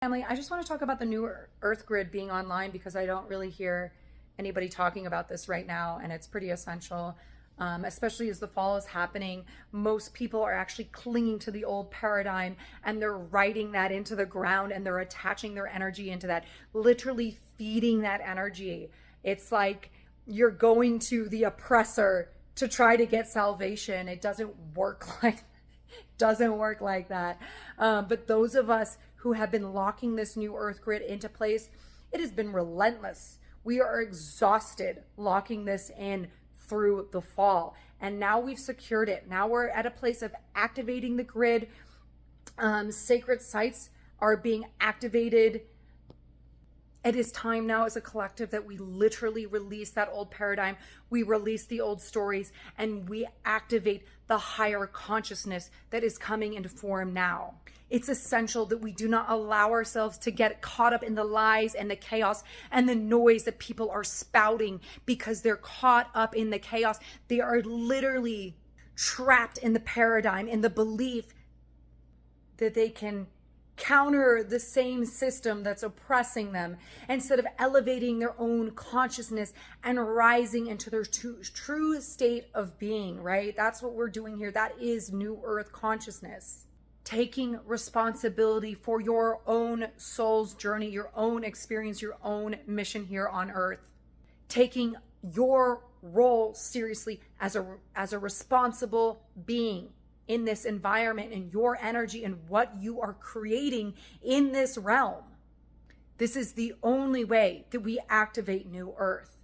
Family, I just want to talk about the new Earth grid being online because I don't really hear anybody talking about this right now, and it's pretty essential, especially as the fall is happening. Most people are actually clinging to the old paradigm and they're writing that into the ground and they're attaching their energy into that, literally feeding that energy. It's like you're going to the oppressor to try to get salvation. It doesn't work like that. But those of us who have been locking this new Earth grid into place, it has been relentless. We are exhausted locking this in through the fall. And now we've secured it. Now we're at a place of activating the grid. Sacred sites are being activated. It is time now as a collective that we literally release that old paradigm. We release the old stories and we activate the higher consciousness that is coming into form now. It's essential that we do not allow ourselves to get caught up in the lies and the chaos and the noise that people are spouting because they're caught up in the chaos. They are literally trapped in the paradigm, in the belief that they can counter the same system that's oppressing them instead of elevating their own consciousness and rising into their true state of being, right? That's what we're doing here. That is New Earth consciousness. Taking responsibility for your own soul's journey, your own experience, your own mission here on Earth. Taking your role seriously as a responsible being in this environment and your energy and what you are creating in this realm. This is the only way that we activate New Earth.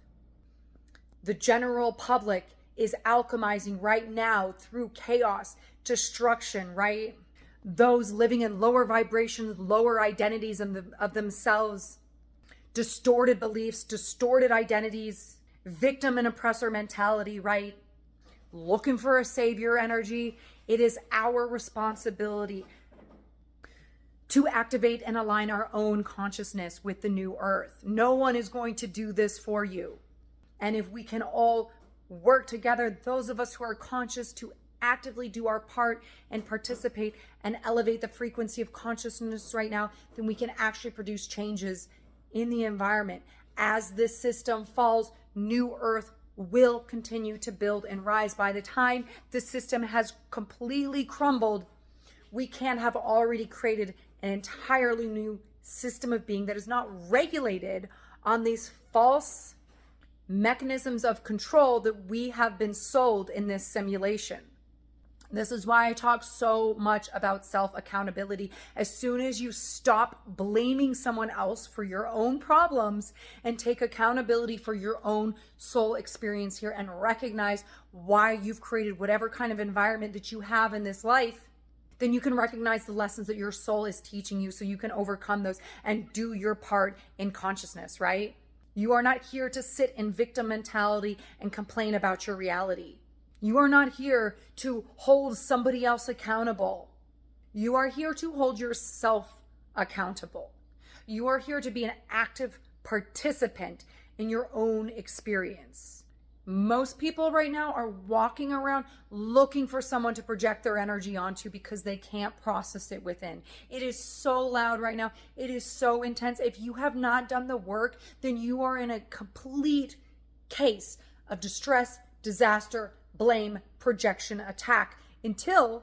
The general public is alchemizing right now through chaos, destruction, right? Those living in lower vibrations, lower identities of themselves, distorted beliefs, distorted identities, victim and oppressor mentality, right? Looking for a savior energy. It is our responsibility to activate and align our own consciousness with the new Earth. No one is going to do this for you. And if we can all work together, those of us who are conscious, to actively do our part and participate and elevate the frequency of consciousness right now, then we can actually produce changes in the environment. As this system falls, New Earth will continue to build and rise. By the time the system has completely crumbled, we can have already created an entirely new system of being that is not regulated on these false mechanisms of control that we have been sold in this simulation. This is why I talk so much about self-accountability. As soon as you stop blaming someone else for your own problems and take accountability for your own soul experience here and recognize why you've created whatever kind of environment that you have in this life, then you can recognize the lessons that your soul is teaching you so you can overcome those and do your part in consciousness, right? You are not here to sit in victim mentality and complain about your reality. You are not here to hold somebody else accountable. You are here to hold yourself accountable. You are here to be an active participant in your own experience. Most people right now are walking around looking for someone to project their energy onto because they can't process it within. It is so loud right now. It is so intense. If you have not done the work, then you are in a complete case of distress, disaster, blame, projection, attack until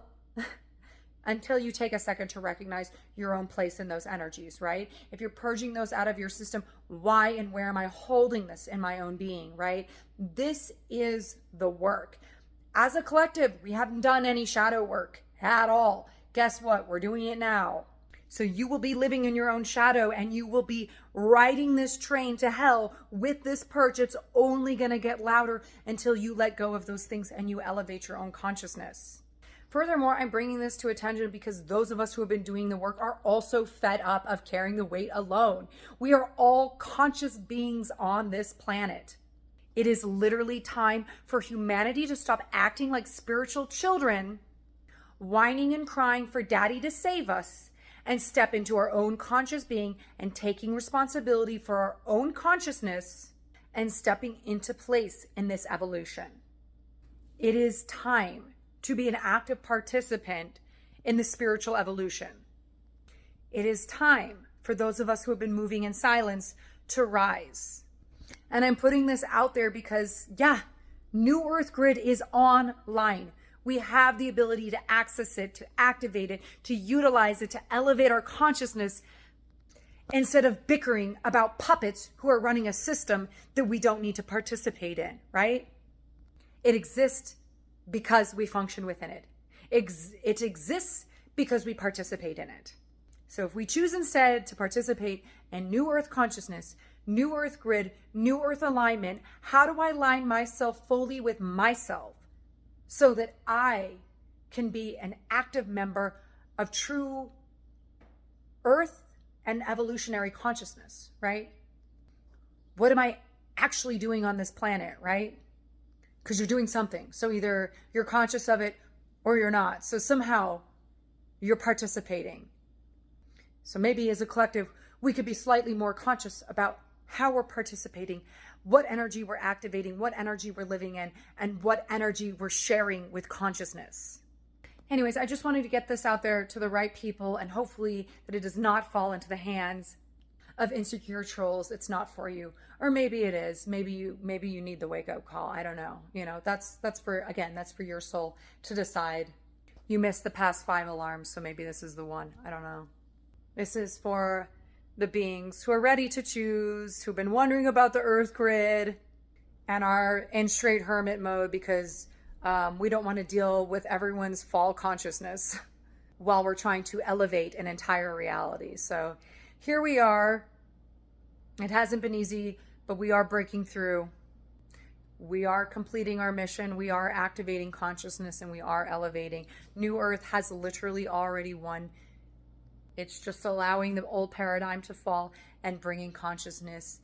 you take a second to recognize your own place in those energies, right? If you're purging those out of your system, why and where am I holding this in my own being, right? This is the work. As a collective, we haven't done any shadow work at all. Guess what? We're doing it now. So you will be living in your own shadow and you will be riding this train to hell with this purge. It's only going to get louder until you let go of those things and you elevate your own consciousness. Furthermore, I'm bringing this to attention because those of us who have been doing the work are also fed up of carrying the weight alone. We are all conscious beings on this planet. It is literally time for humanity to stop acting like spiritual children, whining and crying for daddy to save us, and step into our own conscious being and taking responsibility for our own consciousness and stepping into place in this evolution. It is time to be an active participant in the spiritual evolution. It is time for those of us who have been moving in silence to rise. And I'm putting this out there because, yeah, New Earth Grid is online. We have the ability to access it, to activate it, to utilize it, to elevate our consciousness instead of bickering about puppets who are running a system that we don't need to participate in, right? It exists because we function within it. It exists because we participate in it. So if we choose instead to participate in New Earth consciousness, New Earth Grid, New Earth alignment, how do I align myself fully with myself so that I can be an active member of true Earth and evolutionary consciousness, right? What am I actually doing on this planet, right? Because you're doing something. So either you're conscious of it or you're not. So somehow you're participating. So maybe as a collective, we could be slightly more conscious about how we're participating, what energy we're activating, what energy we're living in, and what energy we're sharing with consciousness. Anyways, I just wanted to get this out there to the right people, and hopefully that it does not fall into the hands of insecure trolls. It's not for you. Or maybe it is. Maybe you need the wake-up call. I don't know. That's for your soul to decide. You missed the past 5 alarms, so maybe this is the one. I don't know. This is for the beings who are ready to choose, who've been wondering about the Earth Grid and are in straight hermit mode because we don't want to deal with everyone's fall consciousness while we're trying to elevate an entire reality. So here we are. It hasn't been easy, but we are breaking through. We are completing our mission. We are activating consciousness and we are elevating. New Earth has literally already won. It's just allowing the old paradigm to fall and bringing consciousness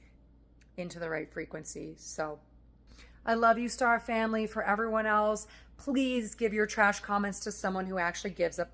into the right frequency. So I love you, Star Family. For everyone else, please give your trash comments to someone who actually gives a